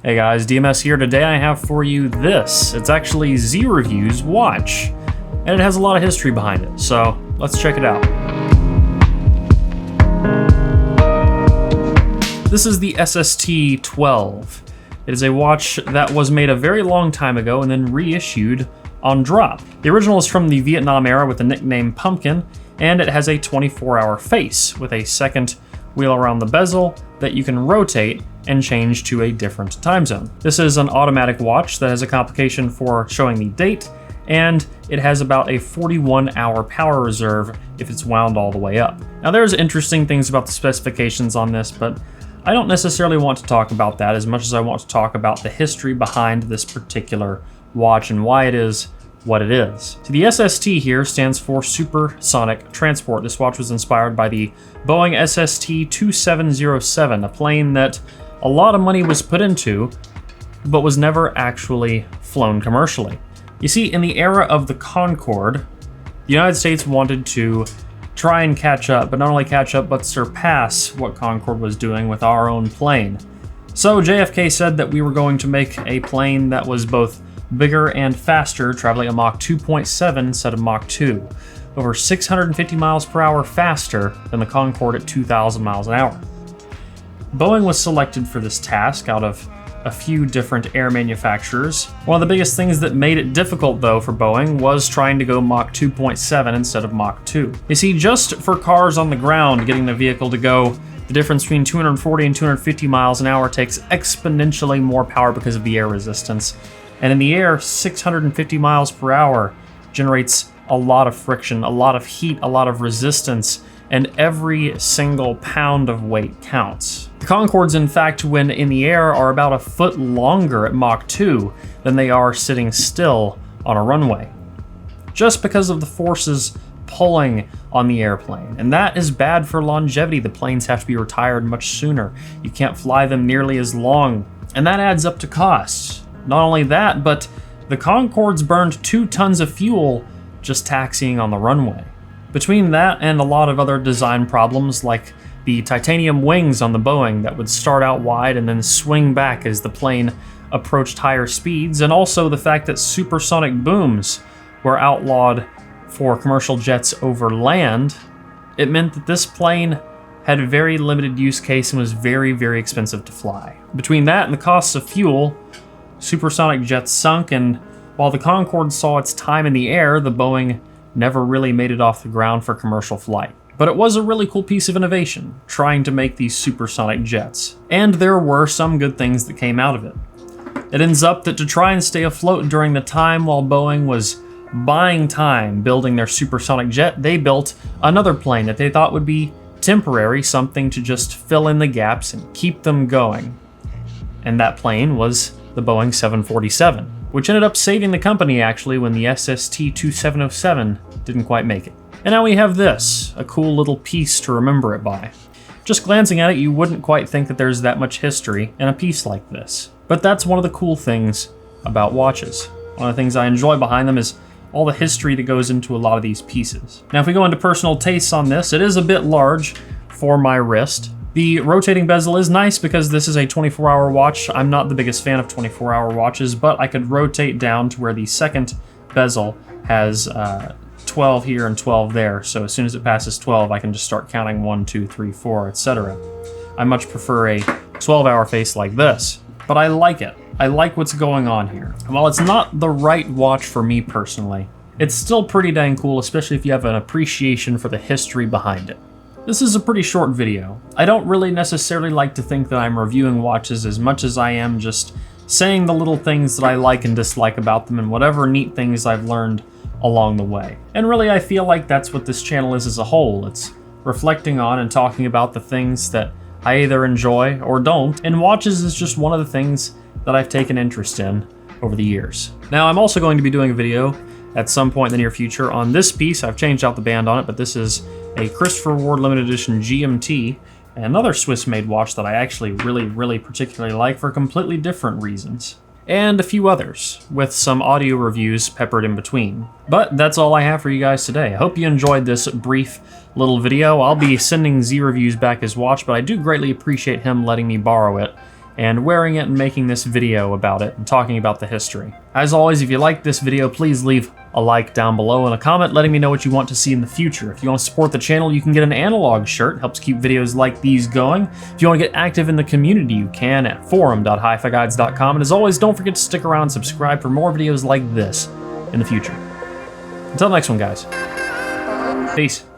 Hey guys, DMS here. Today I have for you this. It's actually Z Review's watch, and it has a lot of history behind it, so let's check it out. This is the SST12. It is a watch that was made a very long time ago and then reissued on drop. The original is from the Vietnam era with the nickname Pumpkin, and it has a 24-hour face with a second wheel around the bezel that you can rotate and change to a different time zone. This is an automatic watch that has a complication for showing the date, and it has about a 41-hour power reserve if it's wound all the way up. Now there's interesting things about the specifications on this, but I don't necessarily want to talk about that as much as I want to talk about the history behind this particular watch and why it is what it is. So the SST here stands for Supersonic Transport. This watch was inspired by the Boeing SST2707, a plane that a lot of money was put into, but was never actually flown commercially. You see, in the era of the Concorde, the United States wanted to try and catch up, but not only catch up, but surpass what Concorde was doing with our own plane. So JFK said that we were going to make a plane that was both bigger and faster, traveling at Mach 2.7 instead of Mach 2, over 650 miles per hour faster than the Concorde at 2,000 miles an hour. Boeing was selected for this task out of a few different air manufacturers. One of the biggest things that made it difficult though for Boeing was trying to go Mach 2.7 instead of Mach 2. You see, just for cars on the ground, getting the vehicle to go the difference between 240 and 250 miles an hour takes exponentially more power because of the air resistance. And in the air, 650 miles per hour generates a lot of friction, a lot of heat, a lot of resistance, and every single pound of weight counts. The Concordes, in fact, when in the air, are about a foot longer at Mach 2 than they are sitting still on a runway, just because of the forces pulling on the airplane. And that is bad for longevity. The planes have to be retired much sooner. You can't fly them nearly as long, and that adds up to costs. Not only that, but the Concordes burned 2 tons of fuel just taxiing on the runway. Between that and a lot of other design problems like the titanium wings on the Boeing that would start out wide and then swing back as the plane approached higher speeds, and also the fact that supersonic booms were outlawed for commercial jets over land, it meant that this plane had a very limited use case and was very, very expensive to fly. Between that and the costs of fuel, supersonic jets sunk, and while the Concorde saw its time in the air, the Boeing never really made it off the ground for commercial flight. But it was a really cool piece of innovation, trying to make these supersonic jets. And there were some good things that came out of it. It ends up that to try and stay afloat during the time while Boeing was buying time building their supersonic jet, they built another plane that they thought would be temporary, something to just fill in the gaps and keep them going. And that plane was the Boeing 747, which ended up saving the company actually when the SST2707 didn't quite make it. And now we have this, a cool little piece to remember it by. Just glancing at it, you wouldn't quite think that there's that much history in a piece like this. But that's one of the cool things about watches. One of the things I enjoy behind them is all the history that goes into a lot of these pieces. Now if we go into personal tastes on this, it is a bit large for my wrist. The rotating bezel is nice because this is a 24-hour watch. I'm not the biggest fan of 24-hour watches, but I could rotate down to where the second bezel has 12 here and 12 there. So as soon as it passes 12, I can just start counting 1, 2, 3, 4, etc. I much prefer a 12-hour face like this, but I like it. I like what's going on here. While it's not the right watch for me personally, it's still pretty dang cool, especially if you have an appreciation for the history behind it. This is a pretty short video. I don't really necessarily like to think that I'm reviewing watches as much as I am just saying the little things that I like and dislike about them and whatever neat things I've learned along the way. And really I feel like that's what this channel is as a whole. It's reflecting on and talking about the things that I either enjoy or don't, and watches is just one of the things that I've taken interest in over the years. Now I'm also going to be doing a video at some point in the near future on this piece. I've changed out the band on it, but this is a Christopher Ward limited edition GMT, another Swiss-made watch that I actually really particularly like for completely different reasons. And a few others, with some audio reviews peppered in between. But that's all I have for you guys today. I hope you enjoyed this brief little video. I'll be sending Z Reviews back his watch, but I do greatly appreciate him letting me borrow it and wearing it and making this video about it and talking about the history. As always, if you liked this video, please leave a like down below and a comment letting me know what you want to see in the future. If you want to support the channel, you can get an analog shirt. It helps keep videos like these going. If you want to get active in the community, you can at forum.hifiguides.com. And as always, don't forget to stick around and subscribe for more videos like this in the future. Until the next one, guys. Peace.